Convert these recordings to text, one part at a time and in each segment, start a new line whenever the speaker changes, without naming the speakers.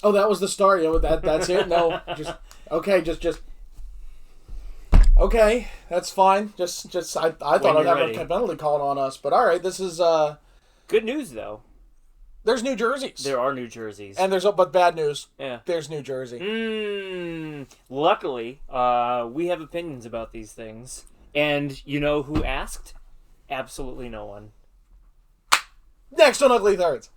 Oh, that was the start. That's it. No, just okay. Just okay. That's fine. Just I thought I'd have a penalty called on us, but all right. This is
good news though.
There's New Jerseys.
There are New Jerseys,
and but bad news.
Yeah,
there's New Jersey.
Luckily, we have opinions about these things, and you know who asked? Absolutely no one.
Next on Ugly Thirds.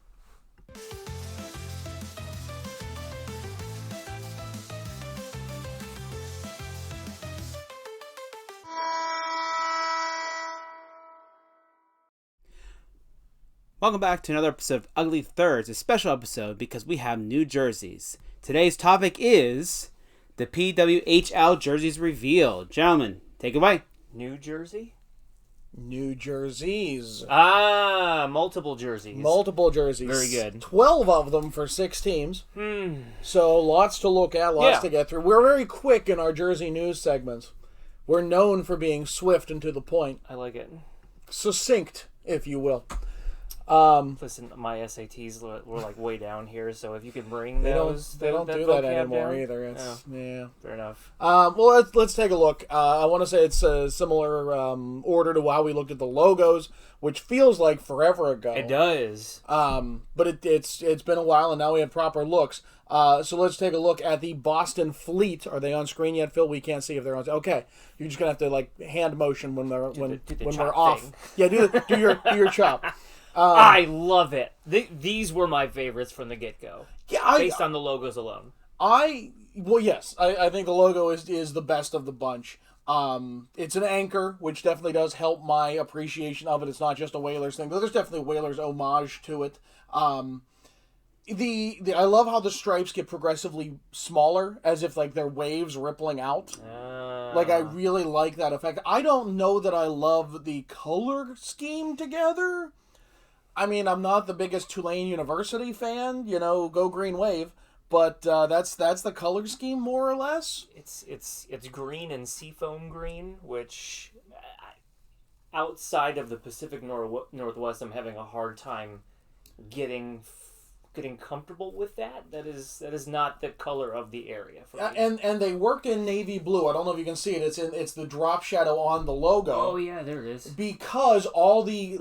Welcome back to another episode of Ugly Thirds, a special episode because we have new jerseys. Today's topic is the PWHL jerseys revealed. Gentlemen, take it away.
New Jersey?
New jerseys.
Multiple jerseys.
Multiple jerseys.
Very good.
12 of them for 6 teams. So lots to look at, lots to get through. We're very quick in our jersey news segments. We're known for being swift and to the point.
I like it.
Succinct, if you will.
Listen, my SATs were like way down here, so if you could bring those,
they don't do that anymore either. It's, yeah,
fair enough.
Well, let's take a look. I want to say it's a similar order to how we looked at the logos, which feels like forever ago.
It does.
But it's been a while, and now we have proper looks. So let's take a look at the Boston Fleet. Are they on screen yet, Phil? We can't see if they're on. Okay, you're just gonna have to like hand motion when they're when we're off.
Thing.
Yeah, do your chop.
I love it. These were my favorites from the get-go.
Yeah,
based on the logos alone.
Yes, I think the logo is the best of the bunch. It's an anchor, which definitely does help my appreciation of it. It's not just a Whalers thing, but there's definitely a Whalers homage to it. I love how the stripes get progressively smaller, as if like they're waves rippling out. Like I really like that effect. I don't know that I love the color scheme together. I mean, I'm not the biggest Tulane University fan, go Green Wave, but that's the color scheme more or less.
It's green and seafoam green, which outside of the Pacific Northwest, I'm having a hard time getting comfortable with that. That is not the color of the area for me.
And they worked in navy blue. I don't know if you can see it. It's the drop shadow on the logo.
Oh yeah, there it is.
Because all the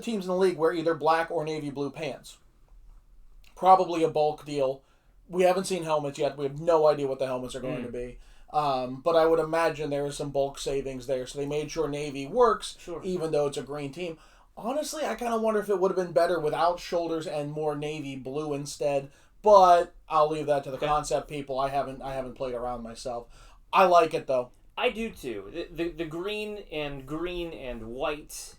teams in the league wear either black or navy blue pants. Probably a bulk deal. We haven't seen helmets yet. We have no idea what the helmets are going to be. But I would imagine there is some bulk savings there. So they made sure navy works, even though it's a green team. Honestly, I kind of wonder if it would have been better without shoulders and more navy blue instead. But I'll leave that to the concept people. I haven't played around myself. I like it though.
I do too. The green and white.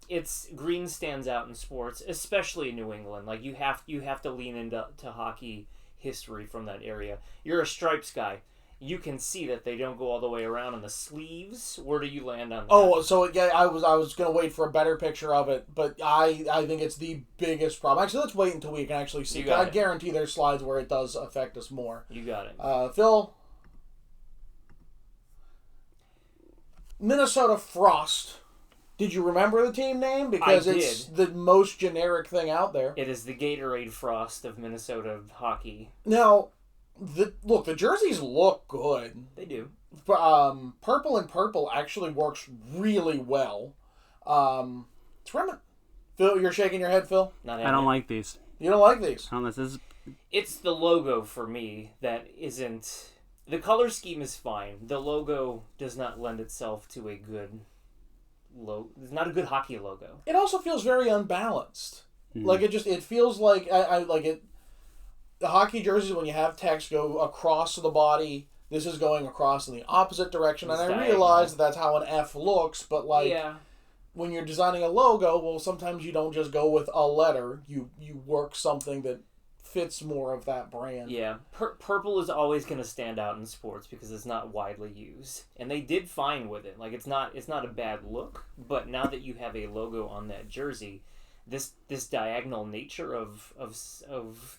It's green stands out in sports, especially in New England. Like you have to lean into hockey history from that area. You're a stripes guy. You can see that they don't go all the way around on the sleeves. Where do you land on that?
Oh, so yeah, I was gonna wait for a better picture of it, but I think it's the biggest problem. Actually, let's wait until we can actually see. I guarantee there's slides where it does affect us more.
You got it.
Phil, Minnesota Frost. Did you remember the team name? Because it's the most generic thing out there.
It is the Gatorade Frost of Minnesota hockey.
Now. The jerseys look good.
They do.
Purple and purple actually works really well. Phil, you're shaking your head, Phil?
I don't like these.
You don't like these?
It's the logo for me that isn't... The color scheme is fine. The logo does not lend itself to a good... It's not a good hockey logo.
It also feels very unbalanced. Like, it feels like... I like it... The hockey jerseys, when you have text go across the body, this is going across in the opposite direction. And I realize that's how an F looks, but when you're designing a logo, well, sometimes you don't just go with a letter. You work something that fits more of that brand.
Yeah. Purple is always going to stand out in sports because it's not widely used. And they did fine with it. Like, it's not a bad look, but now that you have a logo on that jersey, this diagonal nature of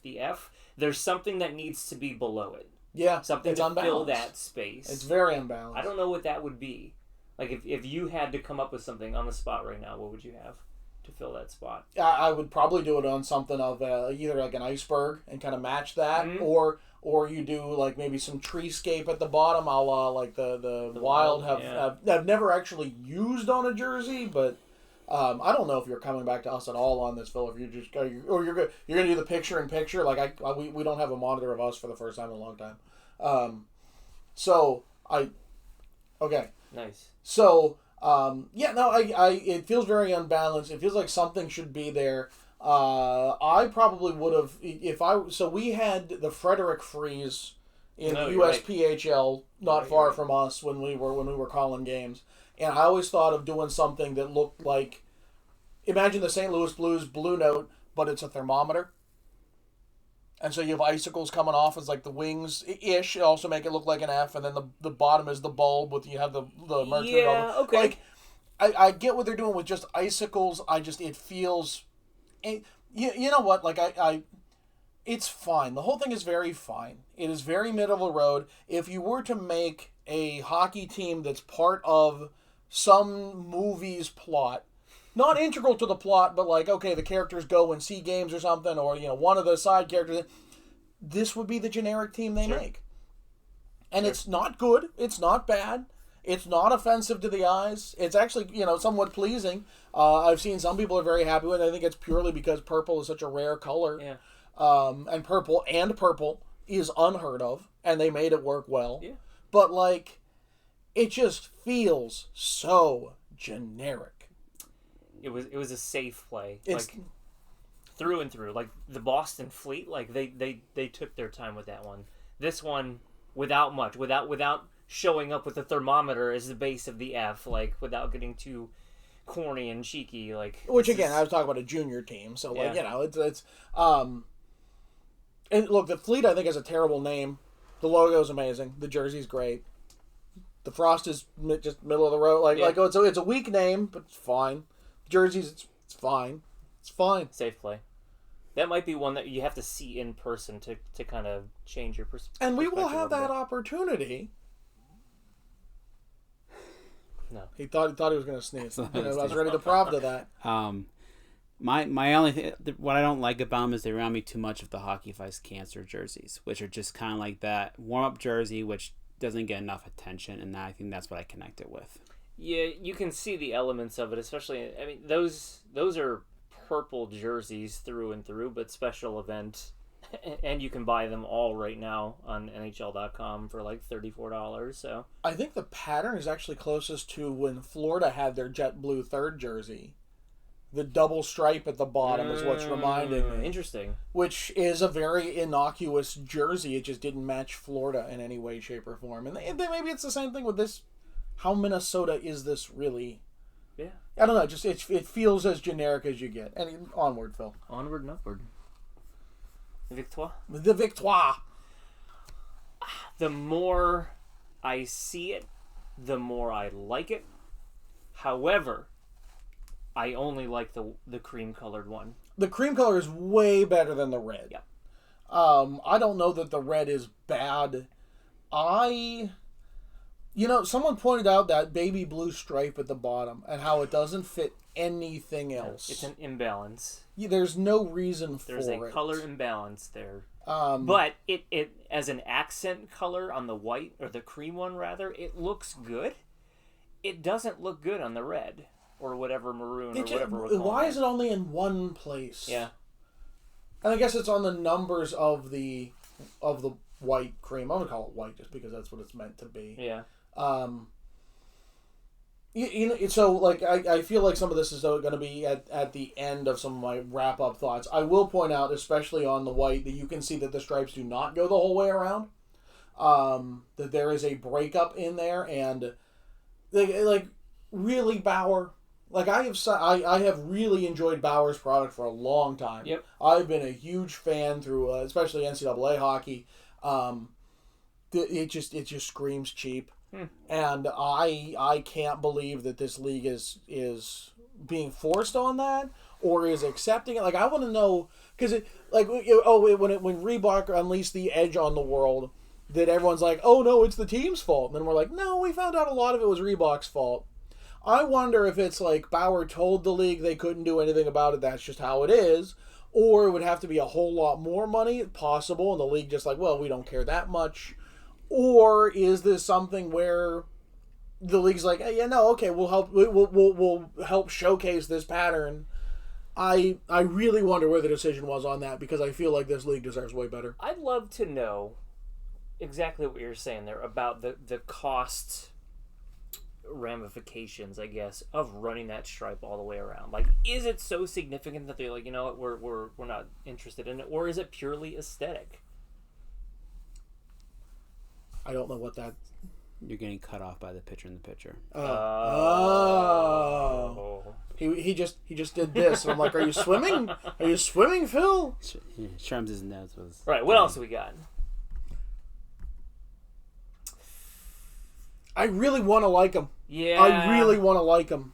the F, there's something that needs to be below it.
Yeah,
something to fill that space.
It's very unbalanced.
I don't know what that would be. Like if you had to come up with something on the spot right now, what would you have? to fill that spot.
I would probably do it on something of either like an iceberg and kind of match that,
Mm-hmm.
or you do like maybe some treescape at the bottom, a la like the Wild have never actually used on a jersey, but I don't know if you're coming back to us at all on this, Phil. If you're just you're gonna do the picture in picture, like we don't have a monitor of us for the first time in a long time. Okay.
Nice.
So it feels very unbalanced. It feels like something should be there. I probably would have so we had the Frederick Freeze in the USPHL not far from us when we were calling games, and I always thought of doing something that looked like, imagine the St. Louis Blues Blue Note, but it's a thermometer. And so you have icicles coming off as like the wings-ish. Also make it look like an F, and then the bottom is the bulb with you have the mercury.
Yeah, okay.
Like, I get what they're doing with just icicles. It feels, you know what? Like it's fine. The whole thing is very fine. It is very middle of the road. If you were to make a hockey team that's part of some movie's plot, not integral to the plot, but like, okay, the characters go and see games or something, or, one of the side characters, this would be the generic team they make. And it's not good. It's not bad. It's not offensive to the eyes. It's actually, somewhat pleasing. I've seen some people are very happy with it. I think it's purely because purple is such a rare color.
Yeah.
And purple is unheard of, and they made it work well.
Yeah.
But, like, it just feels so generic.
It was a safe play, like through and through. Like the Boston Fleet, like they took their time with that one. This one, without much, without showing up with a thermometer as the base of the F, like without getting too corny and cheeky, like.
Which again, I was talking about a junior team, so like it's and look, the Fleet I think has a terrible name. The logo's amazing. The jersey's great. The frost is just middle of the road, like it's a weak name, but it's fine. Jerseys, it's fine. It's fine.
Safe play. That might be one that you have to see in person to kind of change your perspective.
And we will have that opportunity.
No.
He thought he was going to sneeze. I was ready to prop to that.
My only thing, what I don't like about them is they remind me too much of the Hockey Fights Cancer jerseys, which are just kind of like that warm-up jersey, which doesn't get enough attention, and I think that's what I connect it with.
Yeah, you can see the elements of it, especially. I mean, those are purple jerseys through and through, but special event, and you can buy them all right now on NHL.com for like $34. So
I think the pattern is actually closest to when Florida had their jet blue third jersey. The double stripe at the bottom is what's reminding me.
Interesting.
Which is a very innocuous jersey. It just didn't match Florida in any way, shape, or form. And maybe it's the same thing with this. How Minnesota is this really?
Yeah.
I don't know. Just it feels as generic as you get. And onward, Phil.
Onward and upward. Victoire?
The Victoire.
The more I see it, the more I like it. However, I only like the cream-colored one.
The cream color is way better than the red.
Yeah.
I don't know that the red is bad. Someone pointed out that baby blue stripe at the bottom and how it doesn't fit anything else.
It's an imbalance.
There's no reason for it.
There's a color imbalance there. But it as an accent color on the white, or the cream one rather, it looks good. It doesn't look good on the red or whatever maroon or whatever we're calling
Why is it only in one place?
Yeah.
And I guess it's on the numbers of the white cream. I'm gonna call it white just because that's what it's meant to be.
Yeah.
So like I feel like some of this is going to be at the end of some of my wrap up thoughts. I will point out, especially on the white, that you can see that the stripes do not go the whole way around. That there is a breakup in there, and like really Bauer. Like I have really enjoyed Bauer's product for a long time.
Yep.
I've been a huge fan through especially NCAA hockey. It just screams cheap. And I can't believe that this league is being forced on that or is accepting it. Like I want to know, because when Reebok unleashed the edge on the world, that everyone's like, oh no, it's the team's fault. And then we're like, no, we found out a lot of it was Reebok's fault. I wonder if it's like Bauer told the league they couldn't do anything about it, that's just how it is, or it would have to be a whole lot more money, possible, and the league just like, well, we don't care that much. Or is this something where the league's like, hey, yeah, no, okay, we'll help showcase this pattern. I really wonder where the decision was on that, because I feel like this league deserves way better.
I'd love to know exactly what you're saying there about the cost ramifications, I guess, of running that stripe all the way around. Like, is it so significant that they're like, you know what, we're not interested in it, or is it purely aesthetic?
I don't know what that.
You're getting cut off by the pitcher in the picture.
He just did this, and I'm like, are you swimming? Are you swimming, Phil?
Shrums' nose was...
Right, what else have we got?
I really want to like him.
Yeah.
I really want to like him.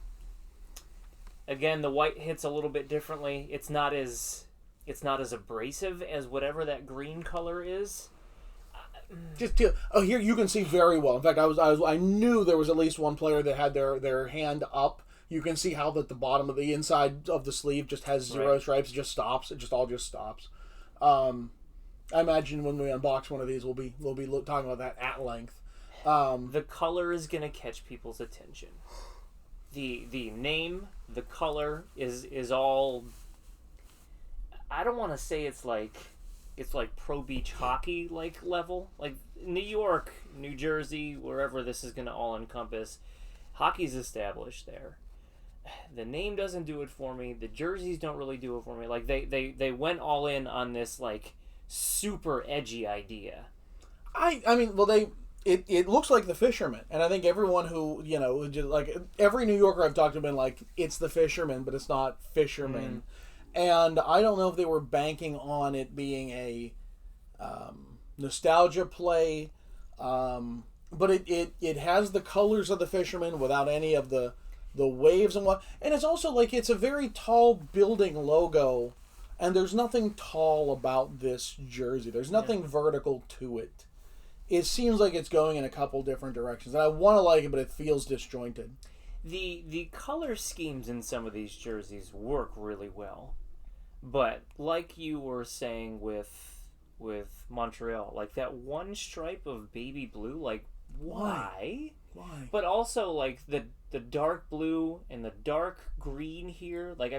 Again, the white hits a little bit differently. It's not as abrasive as whatever that green color is.
Here you can see very well. In fact, I knew there was at least one player that had their hand up. You can see how that the bottom of the inside of the sleeve just has zero stripes. It just stops. It just all stops. I imagine when we unbox one of these, we'll be talking about that at length.
The color is going to catch people's attention. The name, the color is all. I don't want to say it's like pro beach hockey like level, like New York, New Jersey, wherever this is going to all encompass. Hockey's established there. The name doesn't do it for me. The jerseys don't really do it for me. Like they went all in on this like super edgy idea.
I mean, well, it looks like the Fisherman, and I think everyone who just like every New Yorker I've talked to have been like, it's the Fisherman, but it's not Fisherman. And I don't know if they were banking on it being a nostalgia play, but it has the colors of the Fisherman without any of the waves and what. And it's also like it's a very tall building logo, and there's nothing tall about this jersey. There's nothing vertical to it. It seems like it's going in a couple different directions, and I want to like it, but it feels disjointed.
The color schemes in some of these jerseys work really well. But like you were saying with Montreal, like that one stripe of baby blue, like why?
Why?
But also like the dark blue and the dark green here, like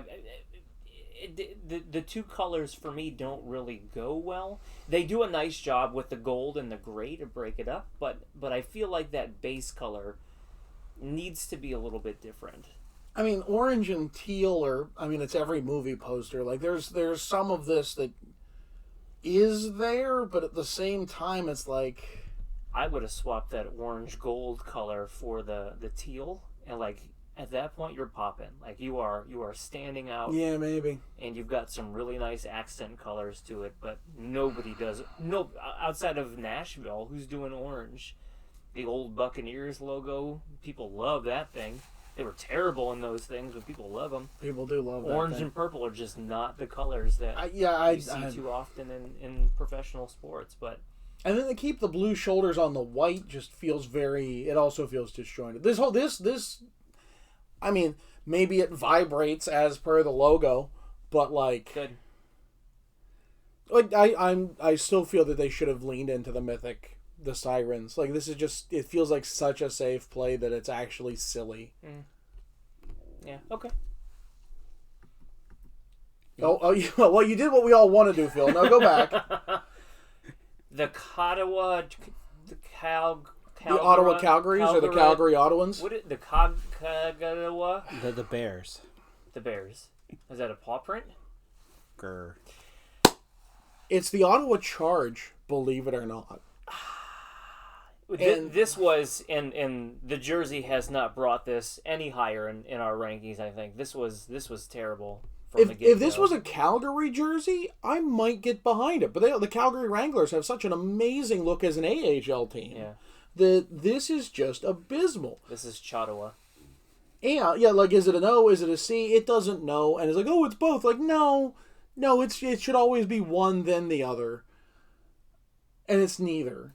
the two colors for me don't really go well. They do a nice job with the gold and the gray to break it up, but I feel like that base color needs to be a little bit different.
I mean, orange and teal it's every movie poster. Like, there's some of this that is there, but at the same time, it's like...
I would have swapped that orange gold color for the teal, and, like, at that point, you're popping. Like, you are standing out.
Yeah, maybe.
And you've got some really nice accent colors to it, but nobody does... No, outside of Nashville, who's doing orange? The old Buccaneers logo, people love that thing. They were terrible in those things, but people love them.
People do love that.
Orange and purple are just not the colors that you see too often in professional sports. But
and then they keep the blue shoulders on the white. Just feels very. It also feels disjointed. This. I mean, maybe it vibrates as per the logo, but like.
Good.
Like I still feel that they should have leaned into the mythic. The Sirens. Like, this is just... It feels like such a safe play that it's actually silly.
Yeah, okay.
Oh, well, you did what we all want to do, Phil. Now go back.
The Ottawa...
The Ottawa Calgarys or the Calgary Ottawans?
The Ottawa...
The Bears.
The Bears. Is that a paw print?
Grr.
It's the Ottawa Charge, believe it or not.
This was, and the jersey has not brought this any higher in our rankings. I think this was terrible.
If this was a Calgary jersey, I might get behind it. But the Calgary Wranglers have such an amazing look as an AHL team.
Yeah.
This is just abysmal.
This is Ottawa.
Yeah, like, is it an O? Is it a C? It doesn't know. And it's like, oh, it's both. Like, no, it should always be one, then the other. And it's neither.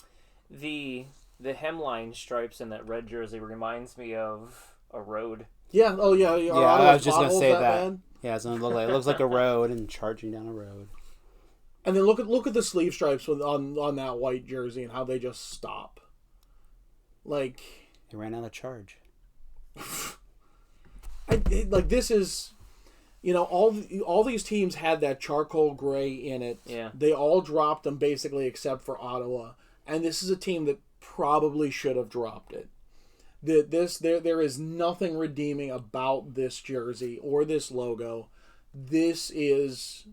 The hemline stripes in that red jersey reminds me of a road.
Yeah. Oh yeah.
Yeah, I was just gonna say that.
Bad?
Yeah, it's gonna it looks like a road and charging down a road.
And then look at the sleeve stripes on that white jersey and how they just stop. Like
They ran out of charge.
like this is, all these teams had that charcoal gray in it.
Yeah.
They all dropped them basically except for Ottawa, and this is a team that probably should have dropped it. There is nothing redeeming about this jersey or this logo. This is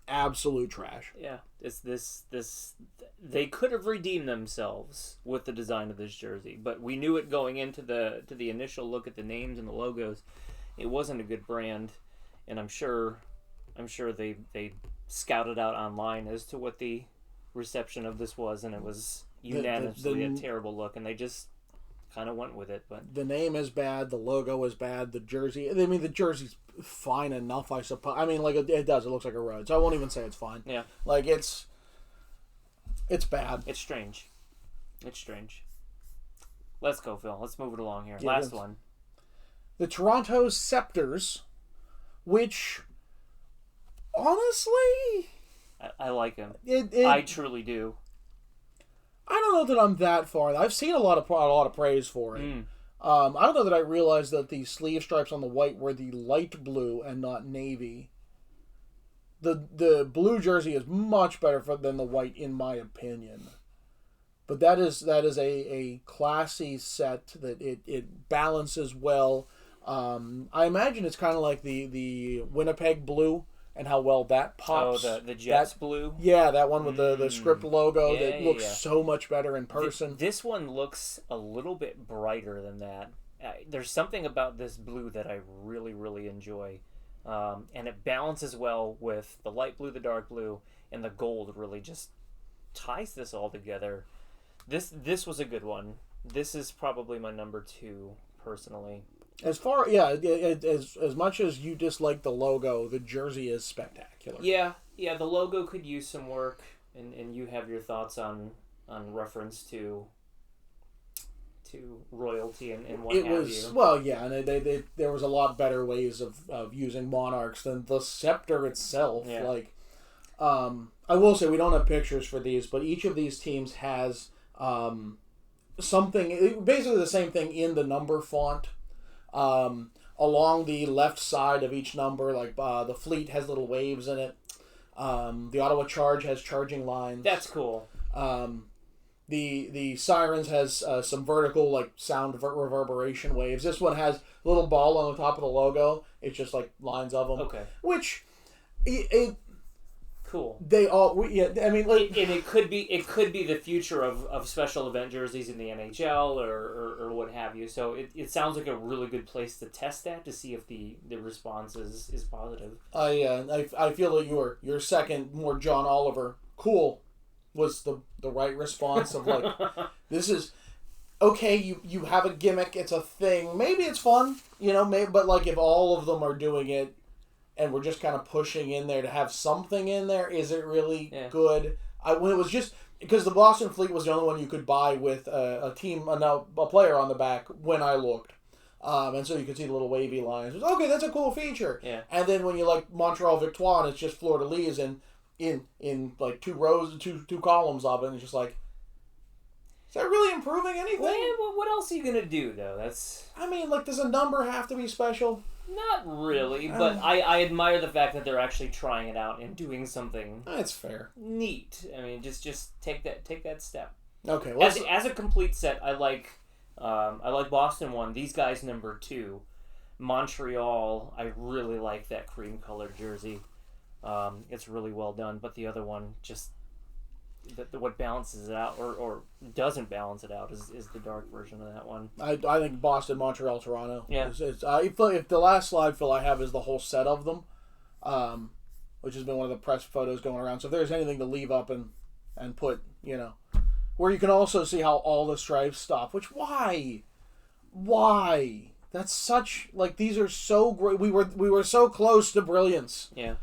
absolute trash.
Yeah, this they could have redeemed themselves with the design of this jersey, but we knew it going into the initial look at the names and the logos. It wasn't a good brand, and I'm sure they scouted out online as to what the reception of this was, and it was unanimously a terrible look, and they just kind of went with it. But
the name is bad, the logo is bad, the jersey. I mean, the jersey's fine enough, I suppose. I mean, like it does. It looks like a road, so I won't even say it's fine.
Yeah,
like it's bad.
It's strange. It's strange. Let's go, Phil. Let's move it along here.
Yeah,
Last one.
The Toronto Scepters, which honestly,
I like him.
It
I truly do.
I don't know that I'm that far. I've seen a lot of praise for it. I don't know that I realized that the sleeve stripes on the white were the light blue and not navy. The blue jersey is much better than the white, in my opinion. But that is a classy set that it balances well. I imagine it's kind of like the Winnipeg blue and how well that pops.
Oh, the Jets blue?
Yeah, that one with the script logo that looks
yeah.
so much better in person.
This one looks a little bit brighter than that. There's something about this blue that I really, really enjoy. And it balances well with the light blue, the dark blue, and the gold really just ties this all together. This was a good one. This is probably my number 2, personally.
As much as you dislike the logo, the jersey is spectacular.
Yeah, the logo could use some work, and you have your thoughts on reference to royalty and what have you.
Well, yeah, and there was a lot better ways of using monarchs than the scepter itself.
Yeah.
Like, I will say we don't have pictures for these, but each of these teams has something, basically the same thing in the number font. Along the left side of each number, like the Fleet has little waves in it. The Ottawa Charge has charging lines.
That's cool.
The Sirens has some vertical like sound reverberation waves. This one has a little ball on the top of the logo. It's just like lines of them.
Okay.
Which,
cool.
They all, I mean, like,
and it could be the future of special event jerseys in the NHL or what have you. So it sounds like a really good place to test that, to see if the response is positive.
I feel that your second, more John Oliver, cool, was the right response of like, this is okay. You have a gimmick, it's a thing. Maybe it's fun, but like if all of them are doing it, and we're just kind of pushing in there to have something in there, is it really good? When it was just because the Boston Fleet was the only one you could buy with a player on the back when I looked, and so you could see the little wavy lines. It was, okay, that's a cool feature.
Yeah.
And then when you like Montreal Victoire, and it's just fleur de lis and in like 2 rows, two columns of it, and it's just like, is that really improving anything?
Well, what else are you gonna do though?
I mean, like, does a number have to be special?
Not really, but I admire the fact that they're actually trying it out and doing something.
That's fair.
Neat. I mean, just take that step.
Okay. Well,
as a complete set, I like Boston 1. These guys number 2. Montreal, I really like that cream colored jersey. It's really well done, but the other one just what balances it out or doesn't balance it out is the dark version of that one.
I think Boston, Montreal, Toronto.
Yeah.
If the last slide, Phil, I have is the whole set of them, which has been one of the press photos going around. So if there's anything to leave up and put, where you can also see how all the stripes stop. Which why? That's such like these are so great. We were so close to brilliance.
Yeah.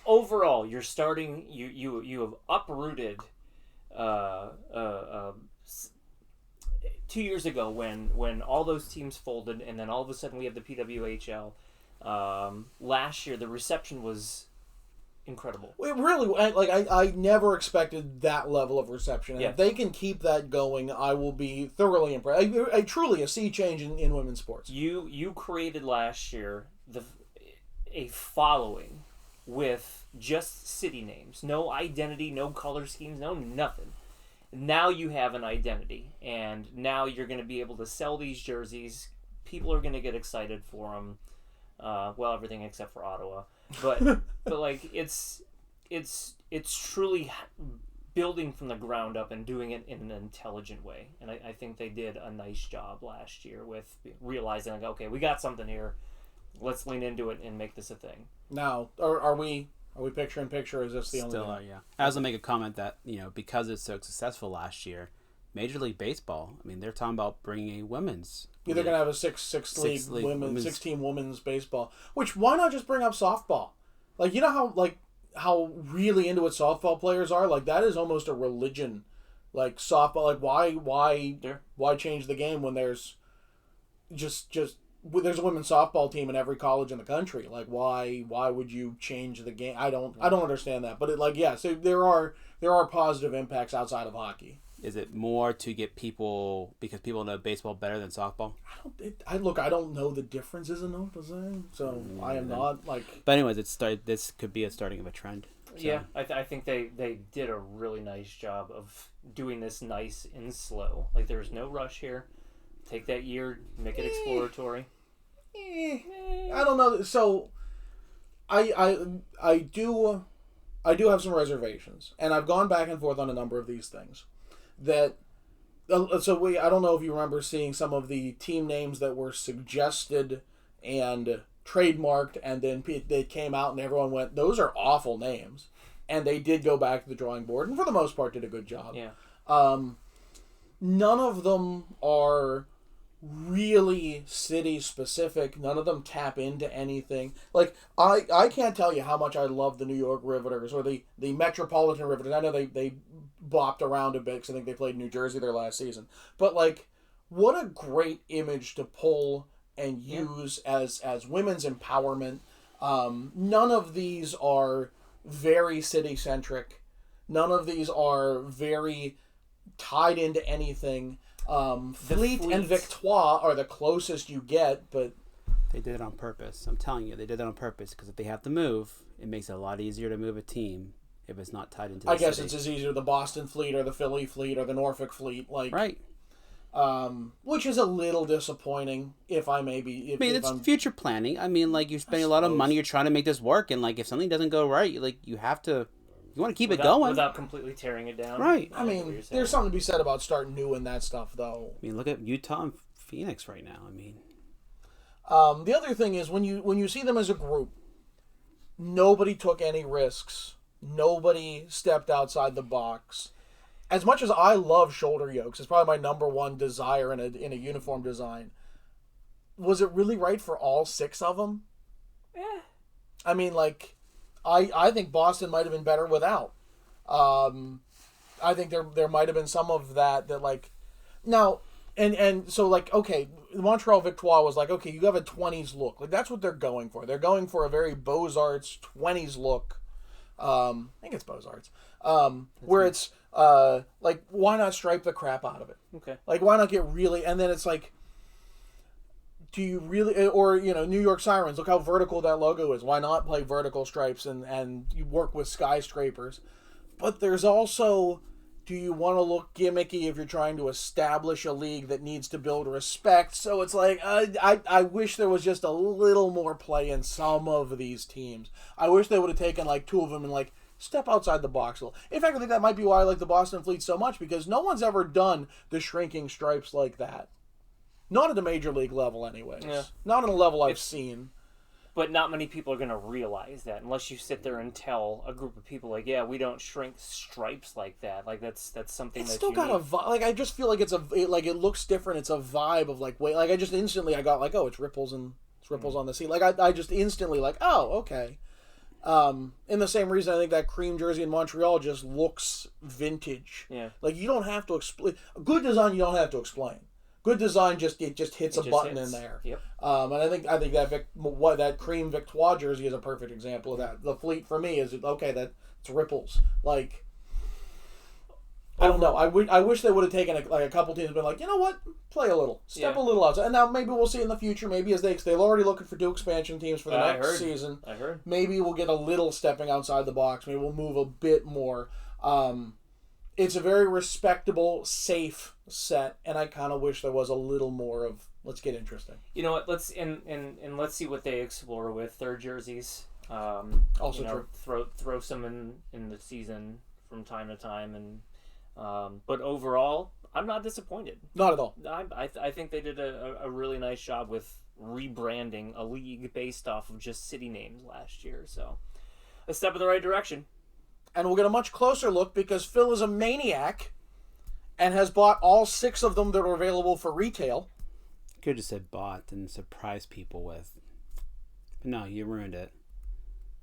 Overall, you're starting. You have uprooted 2 years ago when all those teams folded, and then all of a sudden we have the PWHL. Last year the reception was incredible.
It really, like, I never expected that level of reception. And
Yeah.
if they can keep that going, I will be thoroughly impressed. I truly a sea change in women's sports.
You created last year a following with just city names, no identity, no color schemes, no nothing. Now you have an identity, and now you're going to be able to sell these jerseys. People are going to get excited for them. Well, everything except for Ottawa, but like it's truly building from the ground up and doing it in an intelligent way, and I think they did a nice job last year with realizing, like, okay, we got something here, let's lean into it and make this a thing.
Now, are we picture in picture? Or is this the only?
Still
thing?
are, yeah. I also make a comment that, because it's so successful last year, Major League Baseball, I mean, they're talking about bringing a women's.
They're going to have a six league women's 6-team women's baseball. Which, why not just bring up softball? Like, you know how really into it softball players are? Like, that is almost a religion. Like, softball, like, why change the game when there's just there's a women's softball team in every college in the country? Like, why would you change the game? I don't understand that. But so there are positive impacts outside of hockey.
Is it more to get people, because people know baseball better than softball?
I don't know the differences in them, so I am not like.
But anyways, this could be a starting of a trend. So.
Yeah, I think they did a really nice job of doing this nice and slow. Like, there's no rush here. Take that year, make it exploratory.
I don't know. So, I do have some reservations, and I've gone back and forth on a number of these things. I don't know if you remember seeing some of the team names that were suggested and trademarked, and then they came out and everyone went, those are awful names. And they did go back to the drawing board, and for the most part did a good job.
Yeah.
None of them are really city specific. None of them tap into anything. Like, I can't tell you how much I love the New York Riveters or the Metropolitan Riveters. I know they bopped around a bit because I think they played New Jersey their last season. But, like, what a great image to pull and use as women's empowerment. None of these are very city-centric. None of these are very tied into anything. Fleet and Victoire are the closest you get, but
they did it on purpose. I'm telling you, they did it on purpose, because if they have to move, it makes it a lot easier to move a team if it's not tied into the
I guess
city.
it's as easy as the Boston Fleet or the Philly Fleet or the Norfolk Fleet, like
right.
Which is a little disappointing, if I may be.
It's future planning. I mean, like, you're spending a lot of money, you're trying to make this work, and like, if something doesn't go right, you want to keep it going
without completely tearing it down.
Right.
I mean, there's something to be said about starting new in that stuff, though.
I mean, look at Utah and Phoenix right now. I mean,
the other thing is when you see them as a group, nobody took any risks. Nobody stepped outside the box. As much as I love shoulder yokes, it's probably my number one desire in a uniform design. Was it really right for all 6 of them?
Yeah.
I mean, like, I think Boston might have been better without. I think there might have been some of that like, now, and so, like, okay, Montreal Victoire was like, okay, you have a 20s look. Like, that's what they're going for. They're going for a very Beaux-Arts 20s look. I think it's Beaux-Arts. Where it's, like, why not stripe the crap out of it?
Okay.
Like, why not get really, and then it's like, do you really, or, New York Sirens, look how vertical that logo is. Why not play vertical stripes and you work with skyscrapers? But there's also, do you want to look gimmicky if you're trying to establish a league that needs to build respect? So it's like, I wish there was just a little more play in some of these teams. I wish they would have taken, like, 2 of them and, like, step outside the box a little. In fact, I think that might be why I like the Boston Fleet so much, because no one's ever done the shrinking stripes like that. Not at the major league level, anyways.
Yeah.
Not on a level I've seen.
But not many people are going to realize that unless you sit there and tell a group of people, like, yeah, we don't shrink stripes like that. Like, that's something
It's
that's
still got a vibe. Like, I just feel like it looks different. It's a vibe of, like, wait, like, I just instantly, I got, like, oh, it's ripples on the sea. Like, I just instantly, like, oh, okay. In the same reason I think that cream jersey in Montreal just looks vintage.
Yeah.
Like, you don't have to explain. Good design, you don't have to explain. Good design just hits a button in there.
Yep.
And I think that cream Victoire jersey is a perfect example of that. The Fleet for me is okay. It's ripples. Like, I don't know. I wish they would have taken a couple teams and been like, you know what, play a little, step a little outside. And now maybe we'll see in the future. Maybe as they're already looking for 2 expansion teams for the next season.
I heard.
Maybe we'll get a little stepping outside the box. Maybe we'll move a bit more. It's a very respectable, safe set, and I kind of wish there was a little more of let's get interesting.
You know what? Let's let's see what they explore with their jerseys.
Also true.
Throw some in the season from time to time, and but overall, I'm not disappointed.
Not at all.
I think they did a really nice job with rebranding a league based off of just city names last year. So a step in the right direction.
And we'll get a much closer look because Phil is a maniac and has bought all 6 of them that are available for retail.
Could have just said bought and surprised people with. But no, you ruined it.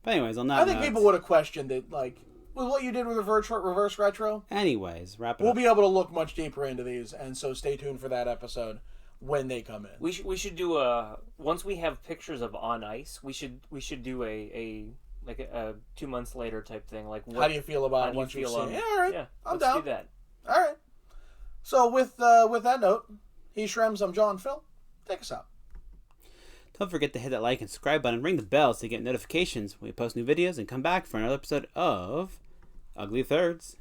But anyways, on that
I think people would have questioned it, like, with what you did with reverse retro.
Anyways, wrap it up.
We'll be able to look much deeper into these, and so stay tuned for that episode when they come in.
We should do once we have pictures of on ice, we should do a 2 months later type thing. Like,
how do you feel about it once you see it? Yeah, all right.
Yeah,
I'm
let's
down.
do that.
All right. So with that note, he's Shrems, I'm John. Phil, take us out.
Don't forget to hit that like and subscribe button, ring the bell to get notifications when we post new videos, and come back for another episode of Ugly Thirds.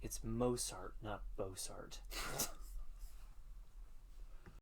It's Mozart, not Bosart.